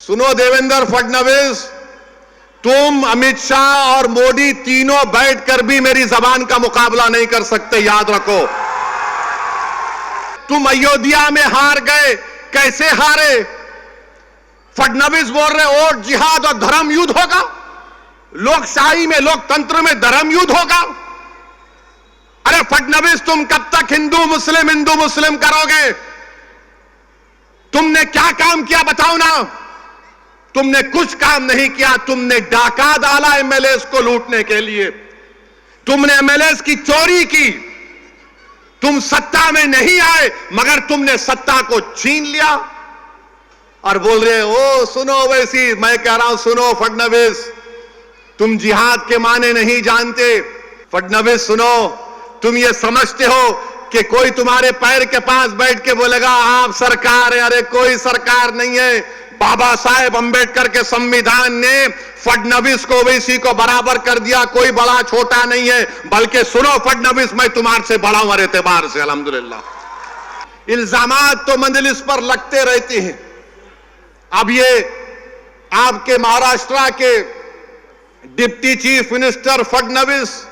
सुनो देवेंद्र फडणवीस, तुम अमित शाह और मोदी तीनों बैठकर भी मेरी जबान का मुकाबला नहीं कर सकते, याद रखो। तुम अयोध्या में हार गए, कैसे हारे? फडणवीस बोल रहे वोट जिहाद और धर्म युद्ध होगा, लोकशाही में, लोकतंत्र में धर्म युद्ध होगा। अरे फडणवीस, तुम कब तक हिंदू मुस्लिम करोगे? तुमने क्या काम किया बताओ ना? तुमने कुछ काम नहीं किया। तुमने डाका डाला एमएलएस को लूटने के लिए, तुमने एमएलएस की चोरी की। तुम सत्ता में नहीं आए मगर तुमने सत्ता को छीन लिया और बोल रहे ओ सुनो वैसी। मैं कह रहा हूं सुनो फडणवीस, तुम जिहाद के माने नहीं जानते। फडणवीस सुनो, तुम ये समझते हो कि कोई तुम्हारे पैर के पास बैठ के बोलेगा आप सरकार है? अरे कोई सरकार नहीं है। बाबा साहेब अंबेडकर के संविधान ने फडणवीस को ओवैसी को बराबर कर दिया। कोई बड़ा छोटा नहीं है, बल्कि सुनो फडणवीस, मैं तुम्हारे से बड़ा हूं हर एतबार से, अल्हम्दुलिल्लाह। इल्जामात तो मंजलिस पर लगते रहते हैं। अब ये आपके महाराष्ट्र के deputy chief minister Fadnavis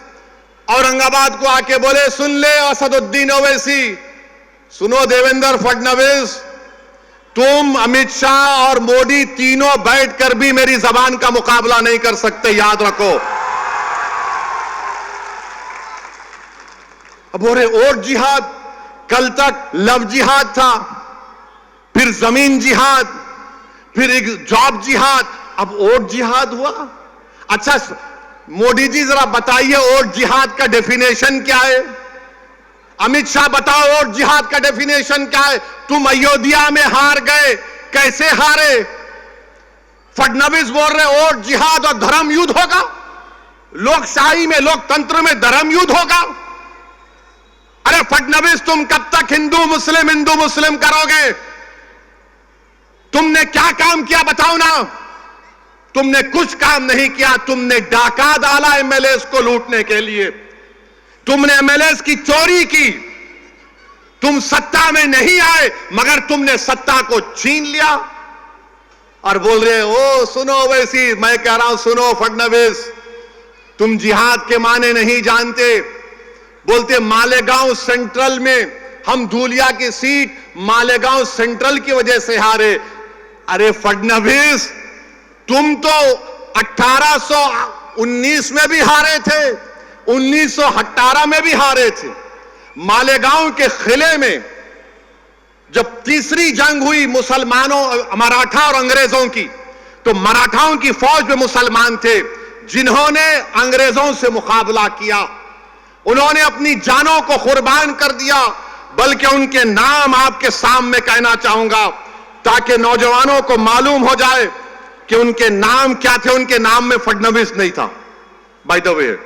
Aurangabad को आके बोले सुन ले असदुद्दीन ओवैसी, सुनो देवेंद्र फडणवीस, तुम अमित शाह और मोदी तीनों बैठकर भी मेरी जबान का मुकाबला नहीं कर सकते, याद रखो। अब बोल रहे वोट जिहाद, कल तक लव जिहाद था, फिर जमीन जिहाद, फिर एक जॉब जिहाद, अब वोट जिहाद हुआ। अच्छा मोदी जी जरा बताइए वोट जिहाद का डेफिनेशन क्या है? अमित शाह बताओ वोट जिहाद का डेफिनेशन क्या है? तुम अयोध्या में हार गए, कैसे हारे? फडणवीस बोल रहे वोट जिहाद और धर्म युद्ध होगा, लोकशाही में, लोकतंत्र में धर्म युद्ध होगा। अरे फडणवीस, तुम कब तक हिंदू मुस्लिम करोगे? तुमने क्या काम किया बताओ ना? तुमने कुछ काम नहीं किया। तुमने डाका डाला एमएलएस को लूटने के लिए, तुमने एमएलएस की चोरी की। तुम सत्ता में नहीं आए मगर तुमने सत्ता को छीन लिया और बोल रहे ओ सुनो वैसी। मैं कह रहा हूं सुनो फडणवीस, तुम जिहाद के माने नहीं जानते। बोलते मालेगांव सेंट्रल में हम धूलिया की सीट मालेगांव सेंट्रल की वजह से हारे। अरे फडणवीस, तुम तो 1819 में भी हारे थे, 1918 में भी हारे थे। मालेगांव के किले में जब तीसरी जंग हुई मुसलमानों, मराठा और अंग्रेजों की, तो मराठाओं की फौज में मुसलमान थे जिन्होंने अंग्रेजों से मुकाबला किया। उन्होंने अपनी जानों को कुर्बान कर दिया। बल्कि उनके नाम आपके सामने कहना चाहूंगा ताकि नौजवानों को मालूम हो जाए कि उनके नाम क्या थे। उनके नाम में फडणवीस नहीं था, बाय द वे।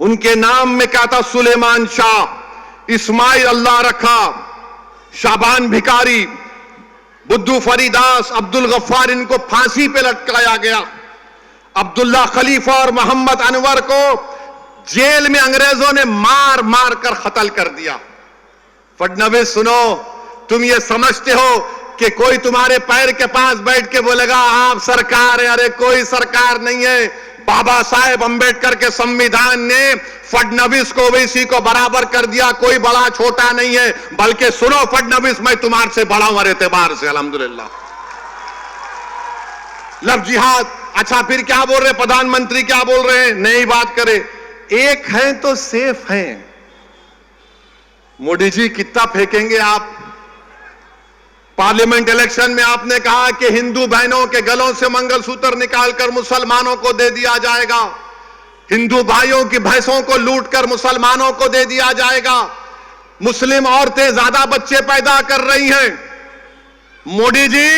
उनके नाम में क्या था? सुलेमान शाह, इस्माइल अल्लाह रखा, शाबान भिकारी, बुद्धू फरीदास, अब्दुल गफ्फार। इनको फांसी पे लटकाया गया। अब्दुल्ला खलीफा और मोहम्मद अनवर को जेल में अंग्रेजों ने मार मार कर कत्ल कर दिया। फडणवीस सुनो, तुम ये समझते हो कि कोई तुम्हारे पैर के पास बैठ के बोलेगा आप सरकार है? अरे कोई सरकार नहीं है। बाबा साहेब अंबेडकर के संविधान ने फडणवीस को ओवैसी को बराबर कर दिया। कोई बड़ा छोटा नहीं है, बल्कि सुनो फडणवीस, मैं तुम्हारे से बड़ा हूं हर एतबार से, अल्हम्दुलिल्लाह। लव जिहाद। अच्छा फिर क्या बोल रहे प्रधानमंत्री? क्या बोल रहे हैं? नई बात करे, एक है तो सेफ है। मोदी जी कितना फेंकेंगे आप? पार्लियामेंट इलेक्शन में आपने कहा कि हिंदू बहनों के गलों से मंगलसूत्र निकालकर मुसलमानों को दे दिया जाएगा, हिंदू भाइयों की भैंसों को लूटकर मुसलमानों को दे दिया जाएगा, मुस्लिम औरतें ज्यादा बच्चे पैदा कर रही हैं। मोदी जी,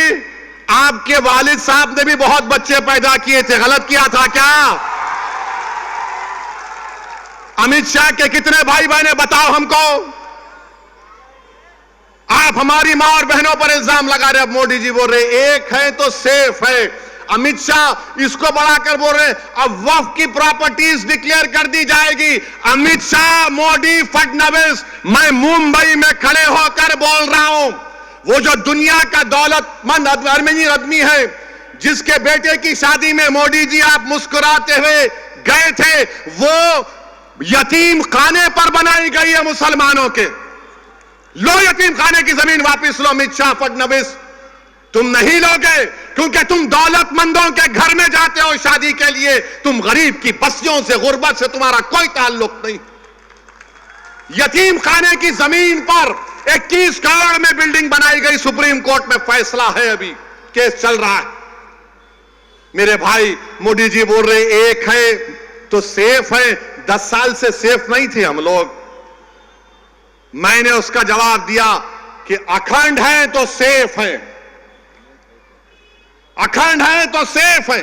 आपके वालिद साहब ने भी बहुत बच्चे पैदा किए थे, गलत किया था क्या? अमित शाह के कितने भाई बहने बताओ हमको? आप हमारी मां और बहनों पर इल्जाम लगा रहे। अब मोदी जी बोल रहे एक है तो सेफ है। अमित शाह इसको बढ़ाकर बोल रहे अब वक्फ की प्रॉपर्टीज डिक्लेयर कर दी जाएगी। अमित शाह, मोदी, फडणवीस, मैं मुंबई में खड़े होकर बोल रहा हूं, वो जो दुनिया का दौलतमंद अमीर आदमी है, जिसके बेटे की शादी में मोदी जी आप मुस्कुराते हुए गए थे, वो यतीम खाने पर बनाई गई है मुसलमानों के। लो यतीम खाने की जमीन वापस लो अमित शाह, फडणवीस। तुम नहीं लोगे क्योंकि तुम दौलतमंदों के घर में जाते हो शादी के लिए। तुम गरीब की बस्तियों से, गुर्बत से तुम्हारा कोई ताल्लुक नहीं। यतीम खाने की जमीन पर 21 करोड़ में बिल्डिंग बनाई गई। सुप्रीम कोर्ट में फैसला है, अभी केस चल रहा है। मेरे भाई मोदी जी बोल रहे एक है तो सेफ है। 10 साल से सेफ नहीं थे हम लोग। मैंने उसका जवाब दिया कि अखंड है तो सेफ है, अखंड है तो सेफ है।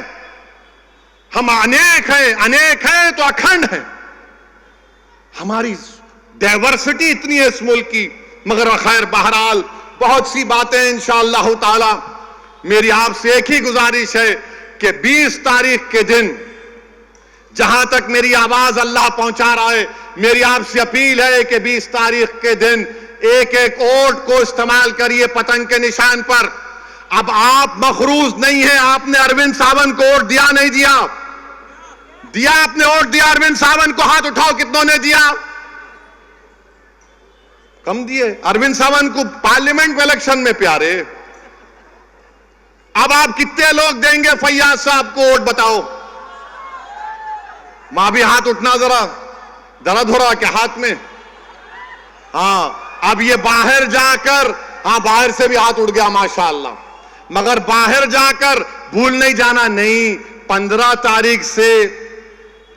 हम अनेक है तो अखंड है। हमारी डाइवर्सिटी इतनी है इस मुल्क की। मगर खैर, बहरहाल बहुत सी बातें इंशाअल्लाह ताला। मेरी आपसे एक ही गुजारिश है कि 20 तारीख के दिन, जहां तक मेरी आवाज अल्लाह पहुंचा रहा है, मेरी आपसे अपील है कि 20 तारीख के दिन एक एक वोट को इस्तेमाल करिए पतंग के निशान पर। अब आप मखरूज नहीं है। आपने अरविंद सावंत को वोट दिया नहीं दिया? दिया, आपने वोट दिया अरविंद सावंत को? हाथ उठाओ, कितनों ने दिया? कम दिए। अरविंद सावंत को पार्लियामेंट में इलेक्शन में प्यारे। अब आप कितने लोग देंगे फैयाज साहब को वोट, बताओ? वहां भी हाथ उठना, जरा दर्द हो रहा क्या हाथ में? हाँ, अब ये बाहर जाकर, हाँ बाहर से भी हाथ उठ गया माशाअल्लाह। मगर बाहर जाकर भूल नहीं जाना, नहीं 15 तारीख से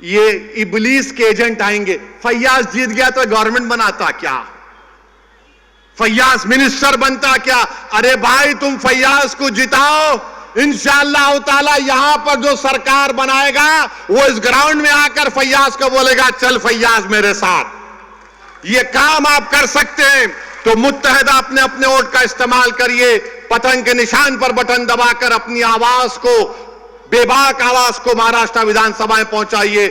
ये इबलीस के एजेंट आएंगे। फैयाज जीत गया तो गवर्नमेंट बनाता क्या? फैयाज मिनिस्टर बनता क्या? अरे भाई, तुम फैयाज को जिताओ, इंशाअल्लाह ताला यहां पर जो सरकार बनाएगा वो इस ग्राउंड में आकर फैयाज को बोलेगा, चल फैयाज मेरे साथ। ये काम आप कर सकते हैं तो मुत्तहदा अपने अपने वोट का इस्तेमाल करिए। पतंग के निशान पर बटन दबाकर अपनी आवाज को, बेबाक आवाज को महाराष्ट्र विधानसभा में पहुंचाइए।